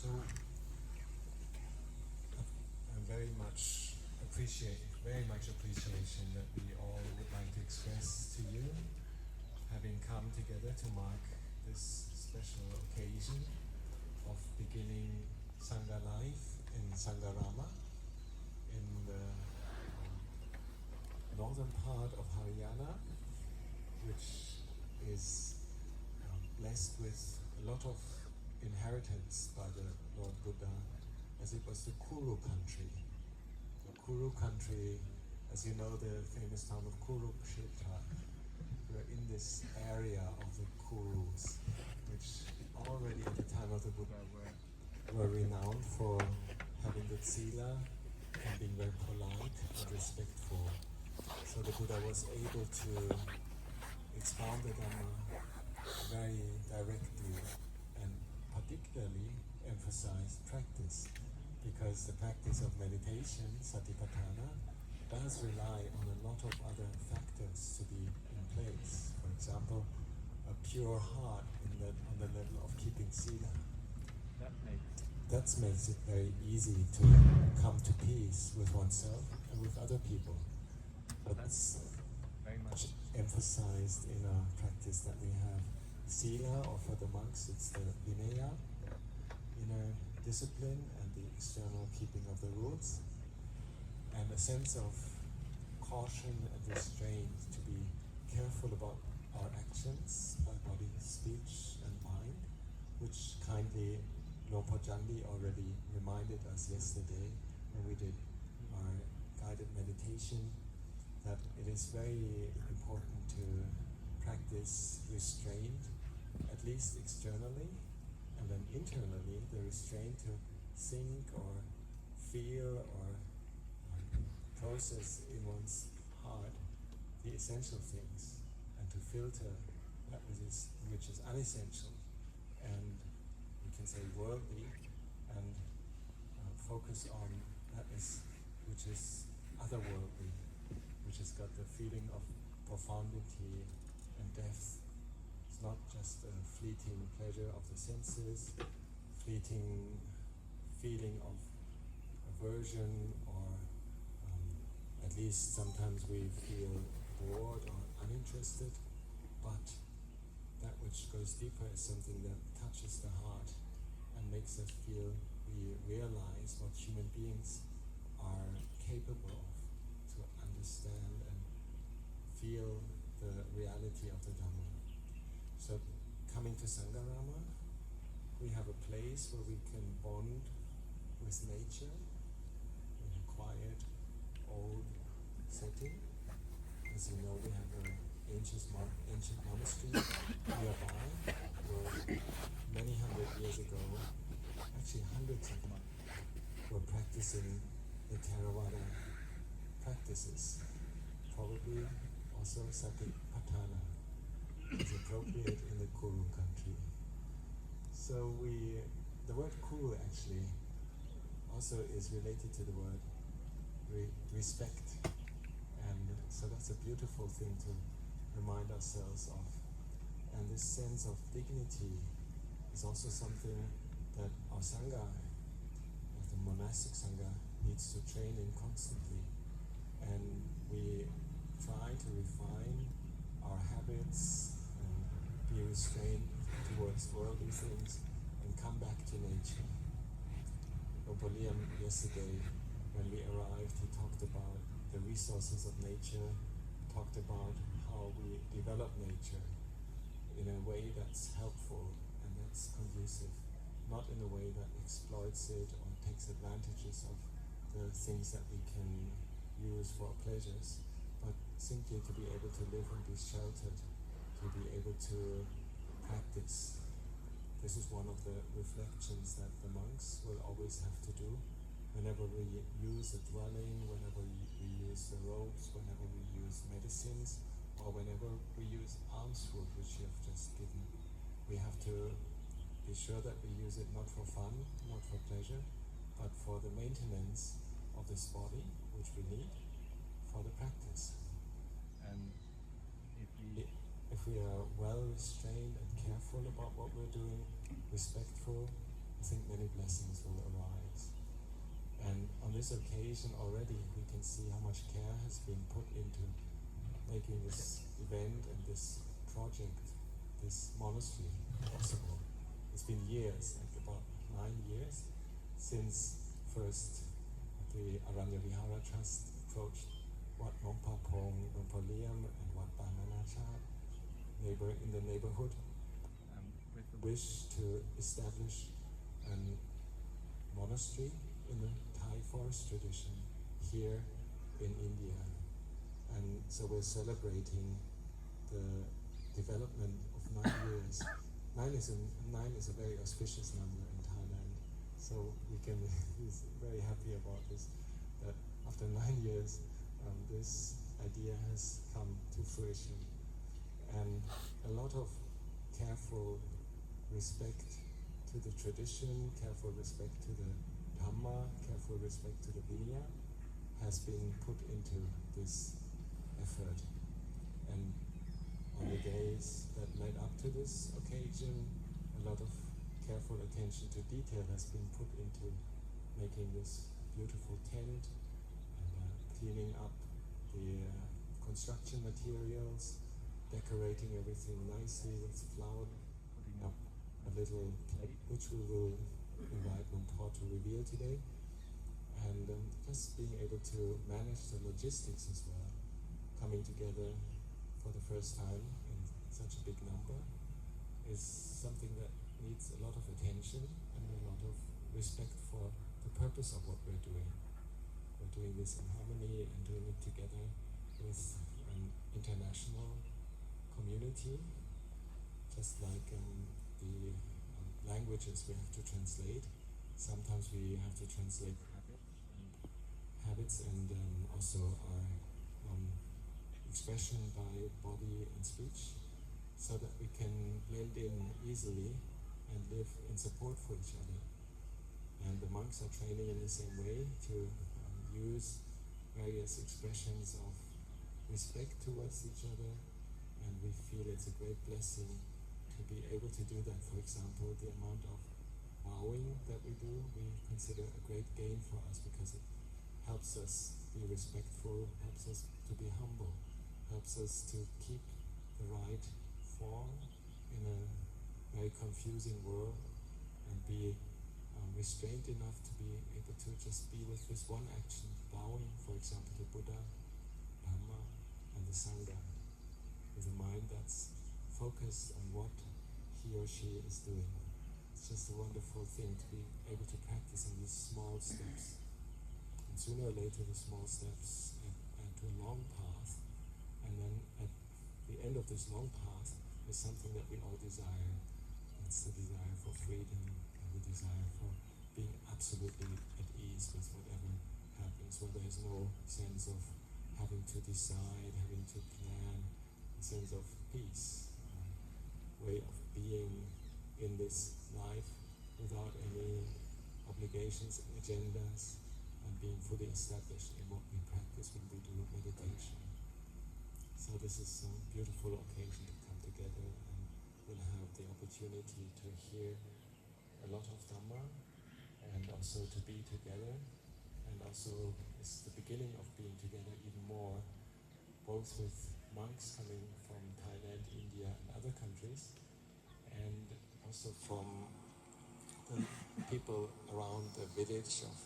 So very much appreciation that we all would like to express to you, having come together to mark this special occasion of beginning Sangha life in Sangharama in the northern part of Haryana, which is blessed with a lot of inheritance by the Lord Buddha, as it was the Kuru country. The Kuru country, as you know, the famous town of Kurukshetra. We're in this area of the Kurus, which already at the time of the Buddha were renowned for having good sila and being very polite and respectful. So the Buddha was able to expound the Dhamma very directly and particularly emphasize practice, because the practice of meditation, satipatthana, does rely on a lot of other factors to be in place. For example, a pure heart on the level of keeping sila. That makes it very easy to come to peace with oneself and with other people. But that's very much emphasized in our practice that we have. Sila, or for the monks, it's the vinaya, inner discipline and the external keeping of the rules, and a sense of caution and restraint to be careful about our actions by body, speech and mind, which kindly Lompo Jandi already reminded us yesterday when we did our guided meditation, that it is very important to practice restraint, at least externally, and then internally, the restraint to think or feel or process in one's heart the essential things, and to filter that which is unessential and we can say worldly, and focus on that which is otherworldly, which has got the feeling of profundity and depth. It's not just a fleeting pleasure of the senses, fleeting feeling of aversion, or at least sometimes we feel bored or uninterested, but that which goes deeper is something that touches the heart and makes us feel we realize what human beings are capable of, to understand and feel the reality of the Dhamma. So coming to Sangharama, we have a place where we can bond with nature in a quiet, old setting. As you know, we have an ancient monastery nearby, where many hundred years ago, actually hundreds of monks were practicing the Theravada practices. Probably also satipatthana is appropriate in the Kuru country. So the word Kuru actually also is related to the word respect, and so that's a beautiful thing to remind ourselves of. And this sense of dignity is also something that our Sangha, the monastic Sangha, needs to train in constantly. And we try to refine our habits and be restrained towards worldly things and come back to nature. Liam yesterday, when we arrived, he talked about the resources of nature, talked about how we develop nature in a way that's helpful and that's conducive, not in a way that exploits it or takes advantages of the things that we can use for our pleasures, but simply to be able to live and be sheltered, to be able to practice. This is one of the reflections that the monks will always have to do whenever we use a dwelling, whenever we use the robes, whenever we use medicines, or whenever we use alms food, which you have just given. We have to be sure that we use it not for fun, not for pleasure, but for the maintenance of this body, which we need for the practice. And if we are well restrained and careful about what we're doing, respectful, I think many blessings will arise. And on this occasion already we can see how much care has been put into making this event and this project, this monastery possible. It's been years, like about 9 years, since first the Aranya Vihara Trust approached Wat Nompa Pong, Nompa Liam and Wat Bananacha in the neighborhood with the wish to establish a monastery in the Thai forest tradition here in India. And so we're celebrating the development of 9 years. Nine is a very auspicious number in Thailand, so we can be very happy about this, that after 9 years this idea has come to fruition. And a lot of careful respect to the tradition, careful respect to the Dhamma, careful respect to the Vinaya has been put into this effort. And on the days that led up to this occasion, a lot of careful attention to detail has been put into making this beautiful tent and cleaning up the construction materials, decorating everything nicely with flower, putting up a little plate which we will invite Lumpur to reveal today, and just being able to manage the logistics as well, coming together for the first time in such a big number is something that needs a lot of attention and a lot of respect for the purpose of what we're doing. We're doing this in harmony and doing it together with an international community, just like the languages we have to translate. Sometimes we have to translate habits and also our expression by body and speech, so that we can blend in easily and live in support for each other. And the monks are training in the same way to use various expressions of respect towards each other, and we feel it's a great blessing to be able to do that. For example, the amount of bowing that we do, we consider a great gain for us, because it helps us be respectful, helps us to be humble, helps us to keep the right form in a very confusing world, and be restrained enough to be able to just be with this one action, bowing, for example, to Buddha, Dhamma, and the Sangha, with a mind that's focused on what he or she is doing. It's just a wonderful thing to be able to practice in these small steps. And sooner or later, the small steps add to a long path. And then at the end of this long path is something that we all desire. It's the desire for freedom, and the desire for being absolutely at ease with whatever happens, where there is no sense of having to decide, having to plan, a sense of peace, way of being in this life without any obligations and agendas, and being fully established in what we practice when we do meditation. So this is a beautiful occasion to come together, and we'll have the opportunity to hear a lot of Dhamma, and also to be together, and also it's the beginning of being together even more, both with monks coming from Thailand, India and other countries, and also from the people around the village of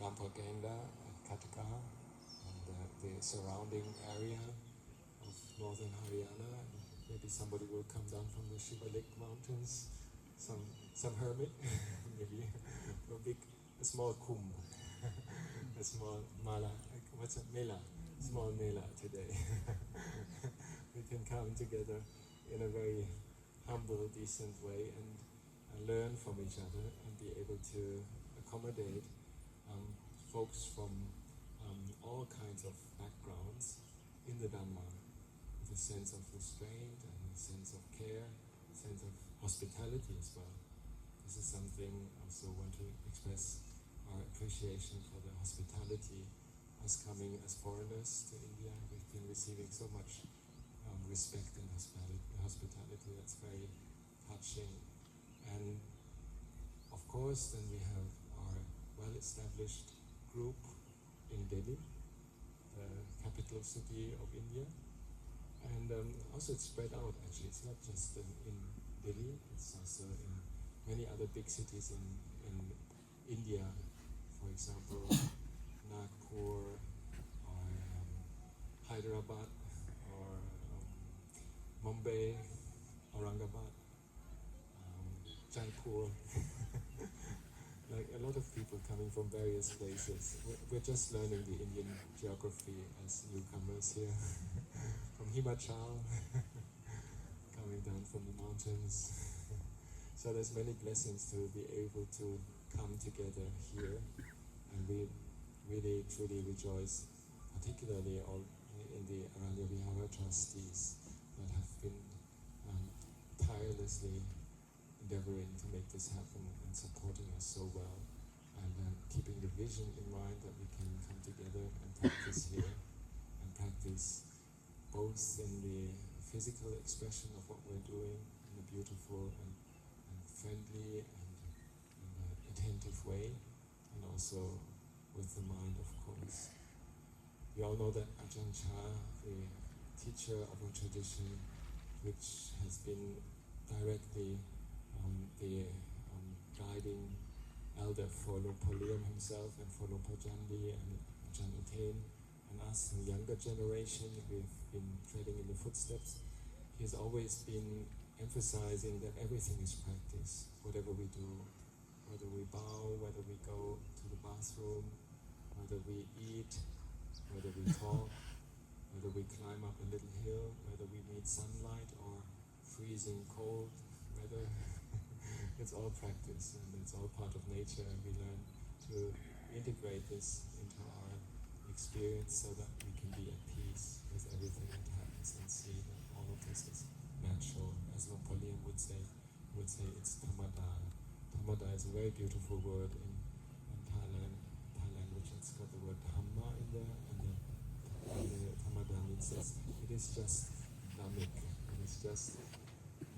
Rampaganda and Kataka, and the surrounding area of northern Haryana. And maybe somebody will come down from the Shivalik mountains, some hermit, maybe a small kumbh, a small mala, what's a mela, small mela today. We can come together in a very humble, decent way, and learn from each other, and be able to accommodate folks from all kinds of backgrounds in the Dhamma, with a sense of restraint and a sense of care, a sense of hospitality as well. This is something also want to express our appreciation for the hospitality. Us coming as foreigners to India, we've been receiving so much respect and hospitality. That's very touching. And of course, then we have our well-established group in Delhi, the capital city of India. And also it's spread out actually. It's not just in Delhi, it's also in many other big cities in India. For example, Nagpur or Hyderabad or Mumbai, Aurangabad, Jaipur. Like a lot of people coming from various places. We're just learning the Indian geography as newcomers here. From Himachal, coming down from the mountains. So there's many blessings to be able to come together here, and we really truly rejoice, particularly all in the Aranya Vihara trustees that have been tirelessly endeavoring to make this happen and supporting us so well, and keeping the vision in mind that we can come together and practice here, and practice both in the physical expression of what we're doing in a beautiful and friendly and attentive way, and also with the mind, of course. We all know that Ajahn, the teacher of our tradition, which has been directly the guiding elder for Lumpur Liam himself and for Lumpur Jandi and Ajahn Utain, and us, the younger generation, we've been treading in the footsteps. He's always been emphasizing that everything is practice, whatever we do, whether we bow, whether we go to the bathroom, whether we eat, whether we talk, whether we climb up a little hill, whether we meet sunlight or freezing cold weather. It's all practice and it's all part of nature, and we learn to integrate this into our experience so that we can be at peace with everything that happens and see that all of this is natural. As Lumpur Liam would say it's Tammada. Tammada is a very beautiful word in Thai language. It's got the word Dhamma in there, and the Tammada means it is just dhammic, it is just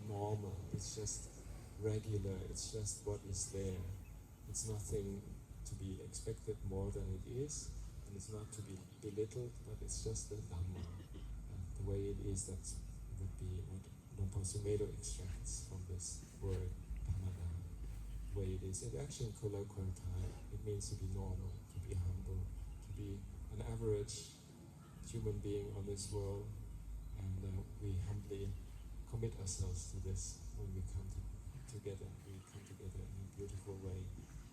normal, it's just regular, it's just what is there. It's nothing to be expected more than it is, and it's not to be belittled, but it's just the Dhamma. The way it is, that would be what Lumpur Sumedho extracts from this word, Dhamada. The way it is. And actually in colloquial Thai, it means to be normal, to be humble, to be an average human being on this world, and we humbly commit ourselves to this when we come together. We come together in a beautiful way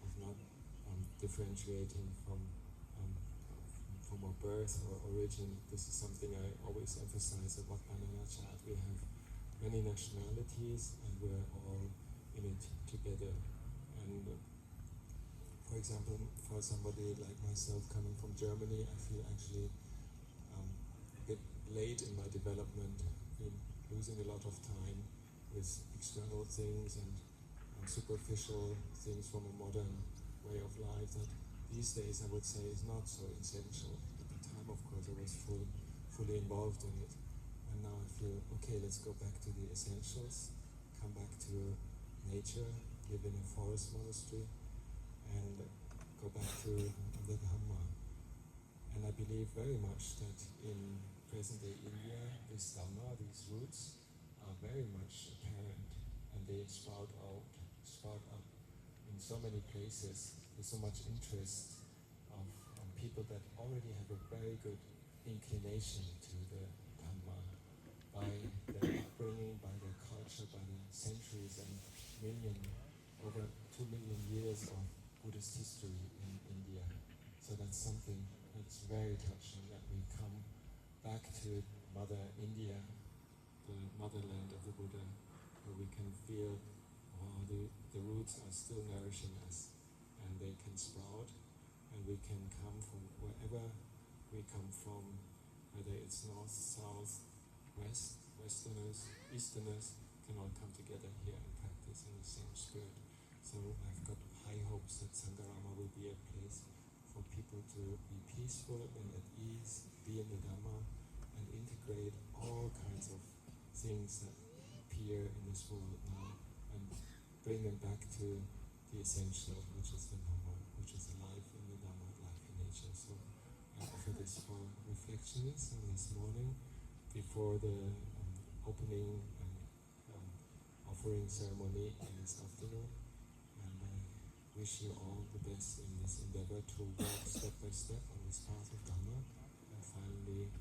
of not differentiating from our birth or origin. This is something I always emphasize at Wat Pananachat. We have many nationalities and we're all in it together. And for example, for somebody like myself coming from Germany, I feel actually a bit late in my development, been losing a lot of time with external things and superficial things from a modern way of life that these days I would say is not so essential. At the time, of course, I was fully involved in it. And now I feel, okay, let's go back to the essentials, come back to nature, live in a forest monastery, and go back to the Dhamma. And I believe very much that in present-day India, this Dhamma, these roots, are very much apparent, and they sprout up in so many places. There's so much interest of people that already have a very good inclination to the Dhamma by their upbringing, by their culture, by the centuries and over 2 million years of Buddhist history in India. So that's something that's very touching, that we come back to Mother India, the motherland of the Buddha, where we can feel, wow, the roots are still nourishing us, and they can sprout, and we can come from wherever we come from, whether it's north, south, west, westerners, easterners, can all come together here and practice in the same spirit. So I've got high hopes that Sangharama will be a place for people to be peaceful and at ease, be in the Dhamma, and integrate all kinds of things that appear in this world now, and bring them back to the essential, which is the Dhamma, which is life in the Dhamma, life in nature. So I offer this for reflections on this morning before the opening and offering ceremony in this afternoon. And I wish you all the best in this endeavor to walk step by step on this path of Dhamma and finally